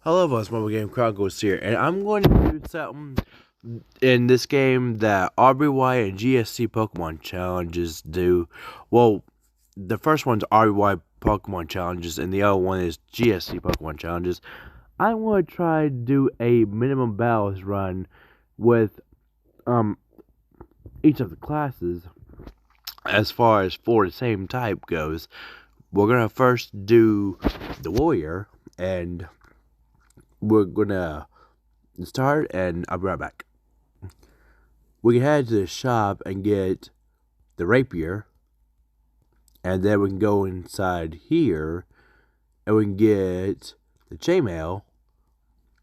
Hello, folks. Mobile Game Chronicles here, and I'm going to do something in this game that RBY and GSC Pokemon challenges do. Well, the first one's RBY Pokemon challenges, and the other one is GSC Pokemon challenges. I want to try to do a minimum battles run with each of the classes as far as for the same type goes. We're gonna first do the warrior, and we're gonna start, and I'll be right back. We can head to the shop and get the Rapier, and then we can go inside here and we can get the chainmail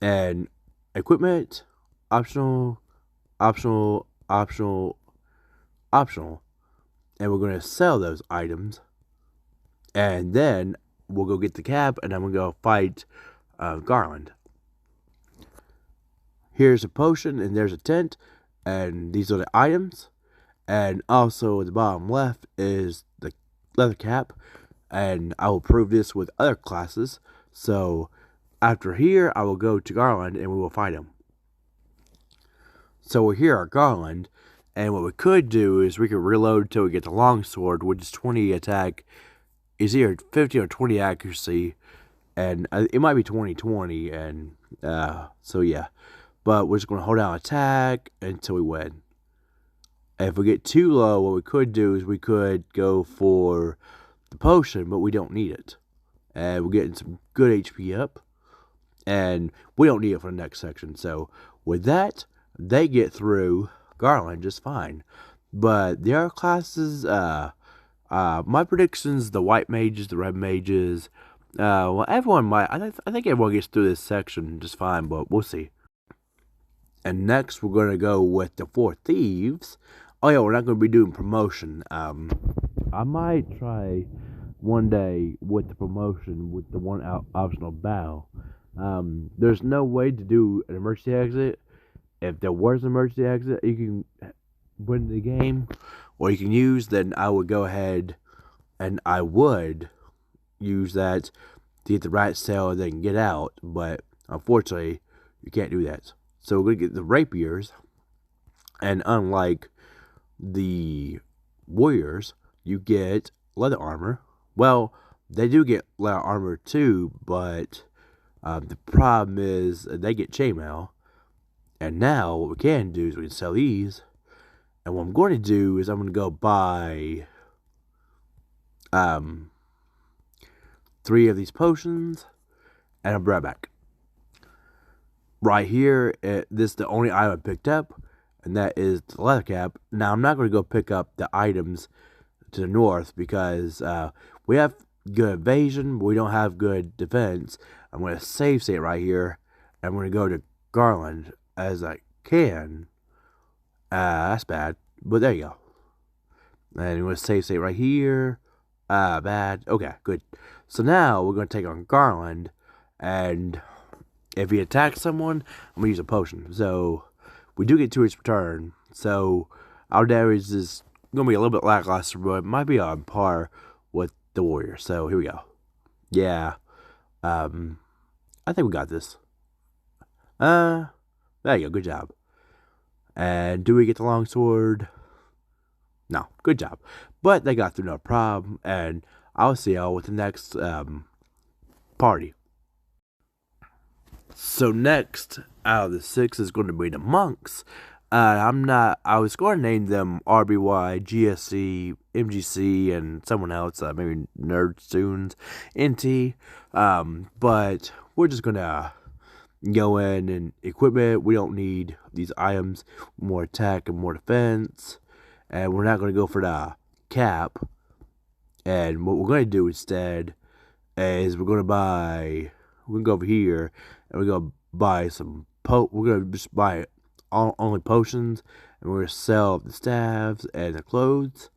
and equipment, optional, optional, optional, optional, and we're gonna sell those items, and then we'll go get the cap, and I'm gonna go fight Garland. Here's a potion, and there's a tent, and these are the items. And also at the bottom left is the leather cap, and I will prove this with other classes. So after here, I will go to Garland, and we will fight him. So we're here at Garland, and what we could do is we could reload until we get the longsword, which is 20 attack, is either 50 or 20 accuracy, and it might be 20, and so yeah. But we're just going to hold down attack until we win. And if we get too low, what we could do is we could go for the potion, but we don't need it. And we're getting some good HP up, and we don't need it for the next section. So with that, they get through Garland just fine. But the other classes, my predictions, the white mages, the red mages, well, everyone might, I think everyone gets through this section just fine, but we'll see. And next, we're going to go with the 4 Thieves. Oh yeah, we're not going to be doing promotion. I might try one day with the promotion with the one optional battle. There's no way to do an emergency exit. If there was an emergency exit, you can put in the game, or you can use, then I would go ahead and I would use that to get the right cell and then get out. But unfortunately, you can't do that. So we're going to get the Rapiers, and unlike the Warriors, you get leather armor. Well, they do get leather armor too, but the problem is they get chainmail. And now what we can do is we can sell these. And what I'm going to do is I'm going to go buy 3 of these potions, and I'll be right back. Right here, this is the only item I picked up, and that is the leather cap. Now, I'm not going to go pick up the items to the north because we have good evasion, but we don't have good defense. I'm going to save state right here, and I'm going to go to Garland as I can. That's bad, but there you go. And I'm going to save state right here. Bad. Okay, good. So now we're going to take on Garland, and if he attacks someone, I'm going to use a potion. So we do get 2 hits per turn. So our damage is going to be a little bit lackluster, but it might be on par with the warrior. So here we go. Yeah. I think we got this. There you go. Good job. And do we get the longsword? No. Good job. But they got through no problem. And I'll see y'all with the next party. So next out of the 6 is going to be the monks. I was going to name them RBY, GSC, MGC, and someone else, maybe Nerdstoons, NT. But we're just going to go in and equipment. We don't need these items. More attack and more defense. And we're not going to go for the cap. And what we're going to do instead is we're going to go over here, and we're going to buy some we're going to just buy only potions, and we're going to sell the staves and the clothes,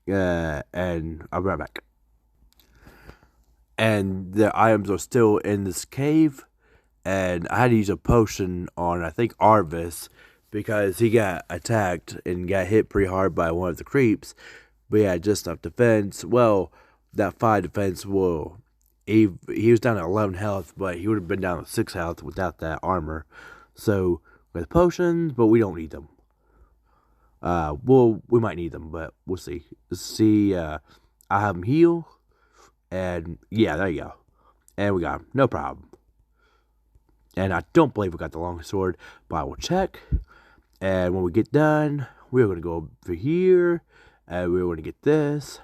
and I'll be right back. And the items are still in this cave, and I had to use a potion on, I think, Arvis, because he got attacked and got hit pretty hard by one of the creeps, but he had just enough defense. Well, that 5 defense will he was down to 11 health, but he would have been down to 6 health without that armor. So with potions, but we don't need them. Well, we might need them, but we'll see. I have him heal, and yeah, there you go. And we got him, no problem. And I don't believe we got the longsword, but I will check. And when we get done, we're going to go over here, and we're going to get this,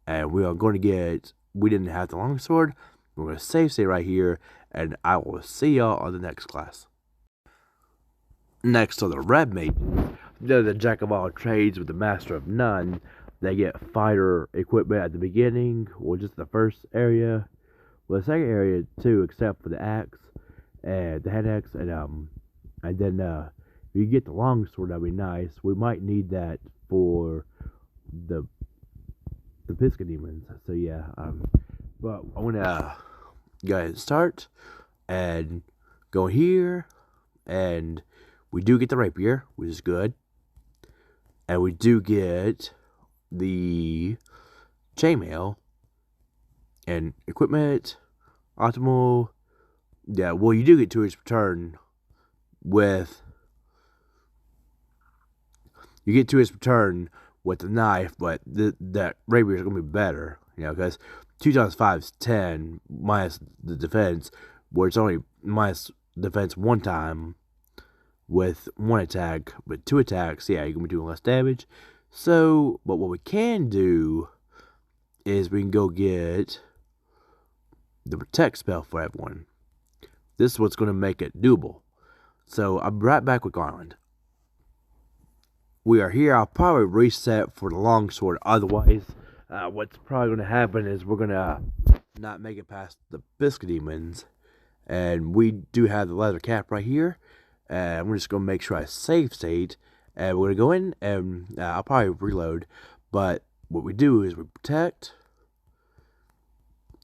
and we are going to get, we didn't have the longsword, we're going to save right here, and I will see y'all on the next class. Next are the red mages. They're the jack of all trades with the master of none. They get fighter equipment at the beginning, or just the first area. Well, the second area too, except for the axe and the hand axe, and then if you get the longsword, that'd be nice. We might need that for the Pisca demons. So yeah, but I'm gonna go ahead and start and go here, and we do get the rapier, which is good. And we do get the chainmail and equipment, optimal. Yeah, well, you do get 2 hits per turn with. You get 2 hits per turn with the knife, but that rapier is going to be better, because 2 times 5 is 10 minus the defense, where it's only minus defense 1 time. With 1 attack, but 2 attacks, yeah, you're going to be doing less damage. So, but what we can do is we can go get the protect spell for everyone. This is what's going to make it doable. So, I'm right back with Garland. We are here. I'll probably reset for the longsword. Otherwise, what's probably going to happen is we're going to not make it past the Pisca demons. And we do have the leather cap right here. And we're just going to make sure I save state. And we're going to go in, and I'll probably reload. But what we do is we protect.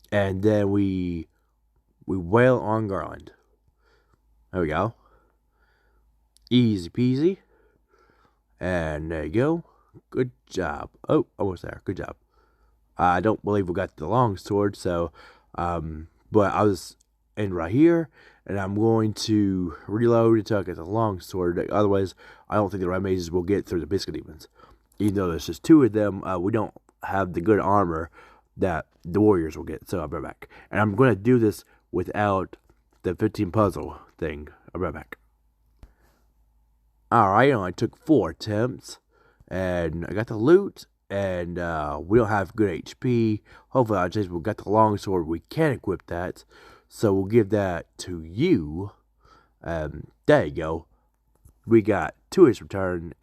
And then we wail on Garland. There we go. Easy peasy. And there you go. Good job. Oh, almost there. Good job. I don't believe we got the longsword, so, but I was in right here. And I'm going to reload until I get the longsword. Otherwise, I don't think the red mages will get through the Pisca demons. Even though there's just 2 of them, we don't have the good armor that the warriors will get. So I'll be right back. And I'm going to do this without the 15 puzzle thing. I'll be right back. Alright, I only took 4 attempts. And I got the loot. And we don't have good HP. Hopefully, we got the longsword. We can equip that. So we'll give that to you. There you go. We got 2 hits return,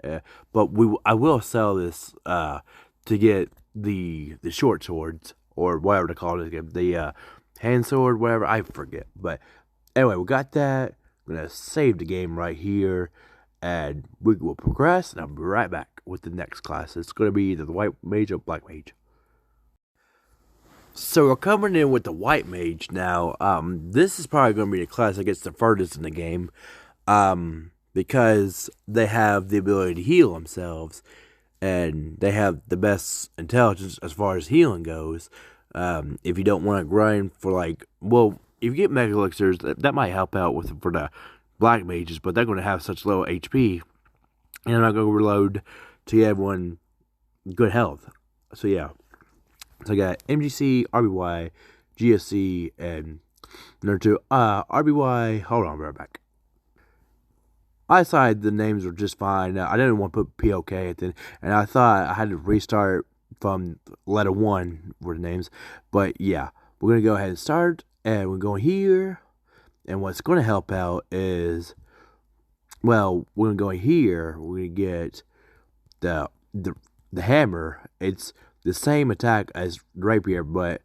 but I will sell this to get the short swords, or whatever they call it again, the hand sword, whatever, I forget. But anyway, we got that. I'm gonna save the game right here, and we will progress. And I'll be right back with the next class. It's gonna be either the white mage or black mage. So we're coming in with the white mage now. This is probably going to be the class that gets the furthest in the game, because they have the ability to heal themselves, and they have the best intelligence as far as healing goes. If you don't want to grind for if you get mega elixirs, that might help out for the black mages, but they're going to have such low HP, and I'm not going to reload to get everyone good health. So yeah. So I got MGC, RBY, GSC, and number 2. RBY, hold on, right back. I decided the names were just fine. I didn't want to put POK at the end, and I thought I had to restart from letter 1 for the names. But yeah, we're going to go ahead and start, and we're going here. And what's going to help out is, well, we're going to go here. We're going to get the hammer. It's the same attack as Rapier, but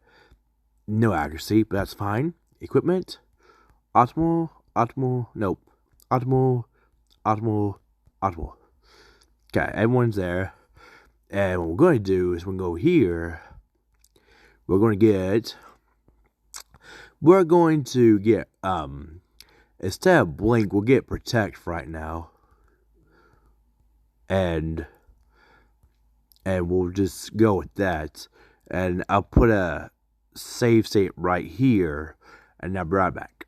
no accuracy, but that's fine. Equipment, optimal, nope, optimal. Okay, everyone's there. And what we're going to do is we're going to go here. We're going to get, instead of blink, we'll get protect right now. And we'll just go with that. And I'll put a save state right here, and now be right back.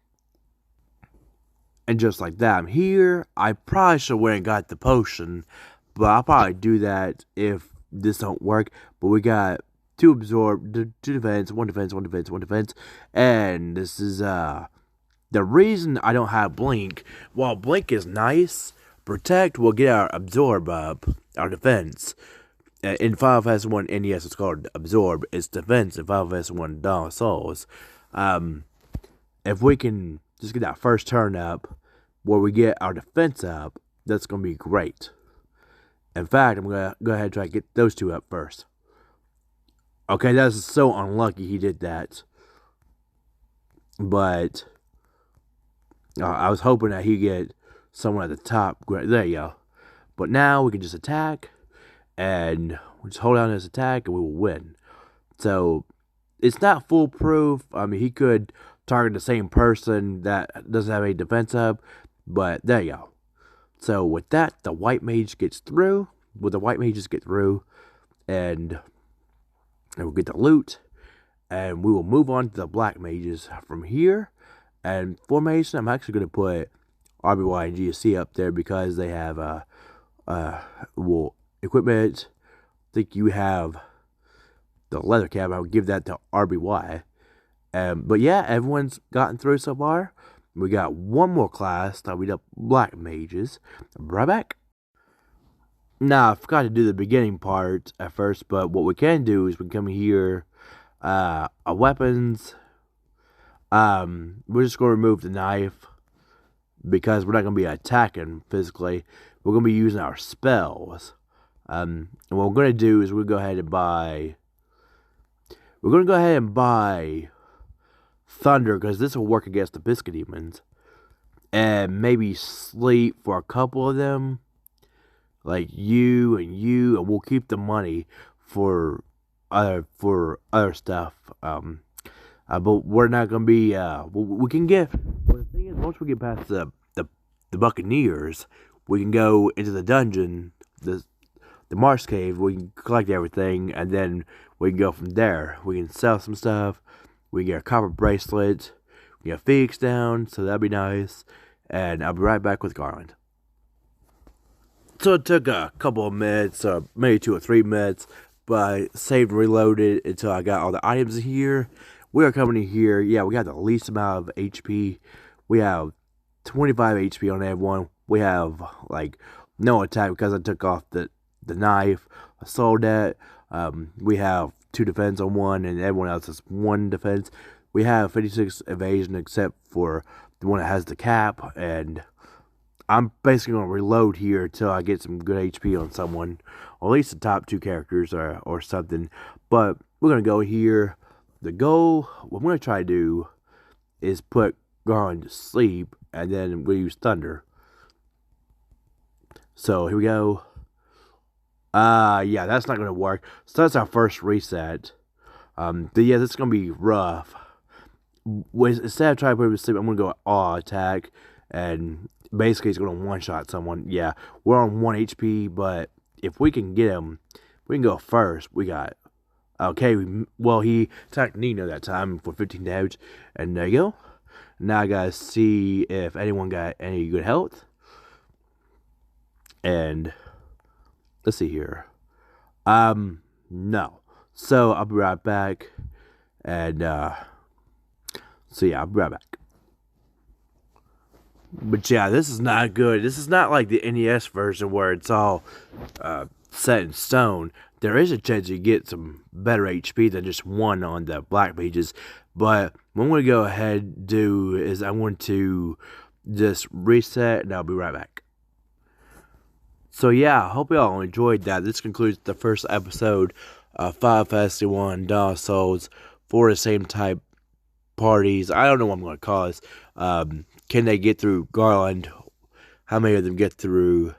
And just like that, I'm here. I probably should have went and got the potion, but I'll probably do that if this don't work. But we got 2 absorb, 2 defense, 1 defense, 1 defense, 1 defense, and this is the reason I don't have blink. While blink is nice, protect will get our absorb up, our defense. In Final Fantasy 1 NES, it's called absorb. It's defense in Final Fantasy 1 Dawn of Souls. If we can just get that first turn up, where we get our defense up, that's going to be great. In fact, I'm going to go ahead and try to get those 2 up first. Okay, that's so unlucky he did that. But I was hoping that he'd get someone at the top. There you go. But now we can just attack, and we just hold down his attack, and we will win. So, it's not foolproof. I mean, he could target the same person that doesn't have any defense up, but there you go. So, with that, the white mage gets through. With the white mages get through, and we'll get the loot, and we will move on to the black mages from here. And formation, I'm actually going to put RBY and GSC up there because they have equipment. I think you have the leather cap. I would give that to RBY. But yeah, everyone's gotten through so far. We got one more class that we got black mages. Right back. Now, I forgot to do the beginning part at first, but what we can do is we can come here, our weapons. We're just going to remove the knife because we're not going to be attacking physically. We're going to be using our spells. And what we're going to do is we're going to go ahead and buy Thunder, because this will work against the Biscuit Demons. And maybe Sleep for a couple of them. Like you, and we'll keep the money for other stuff. But we're not gonna be. We can get. Well, the thing is, once we get past the Buccaneers, we can go into the dungeon, the Mars Cave. We can collect everything, and then we can go from there. We can sell some stuff. We can get a copper bracelet. We get Phoenix down, so that'd be nice. And I'll be right back with Garland. So it took a couple of minutes, maybe 2 or 3 minutes, but I saved and reloaded until I got all the items in here. We are coming in here. Yeah, we got the least amount of HP. We have 25 HP on everyone. We have, like, no attack because I took off the knife. I sold that. We have 2 defense on one, and everyone else has 1 defense. We have 56 evasion except for the one that has the cap, and I'm basically going to reload here until I get some good HP on someone, or at least the top 2 characters or something. But we're going to go here. The goal, what I'm going to try to do is put Garland to sleep, and then we'll use Thunder. So here we go. Yeah, that's not going to work. So that's our first reset. But yeah, this is going to be rough. Instead of trying to put him to sleep, I'm going to go all attack, and basically he's going to one-shot someone. Yeah, we're on 1 HP, but if we can get him, we can go first. We got, okay, well, he attacked Nino that time for 15 damage, and there you go. Now I got to see if anyone got any good health. And let's see here. No. So I'll be right back, and so yeah, I'll be right back. But yeah, this is not good. This is not like the NES version where it's all set in stone. There is a chance you get some better HP than just 1 on the black mages. But what I'm going to go ahead and do is I want to just reset, and I'll be right back. So yeah, I hope y'all enjoyed that. This concludes the first episode of Final Fantasy 1 Dawn of Souls for the same type parties. I don't know what I'm going to call this. Can they get through Garland? How many of them get through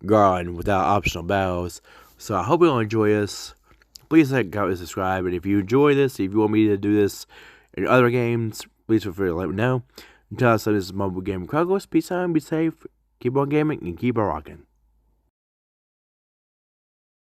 Garland without optional battles? So I hope you all enjoy this. Please like, comment, and subscribe. And if you enjoy this, if you want me to do this in other games, please feel free to let me know. Until I say, this is Mobile Game Chronicles. Peace out and be safe. Keep on gaming and keep on rocking.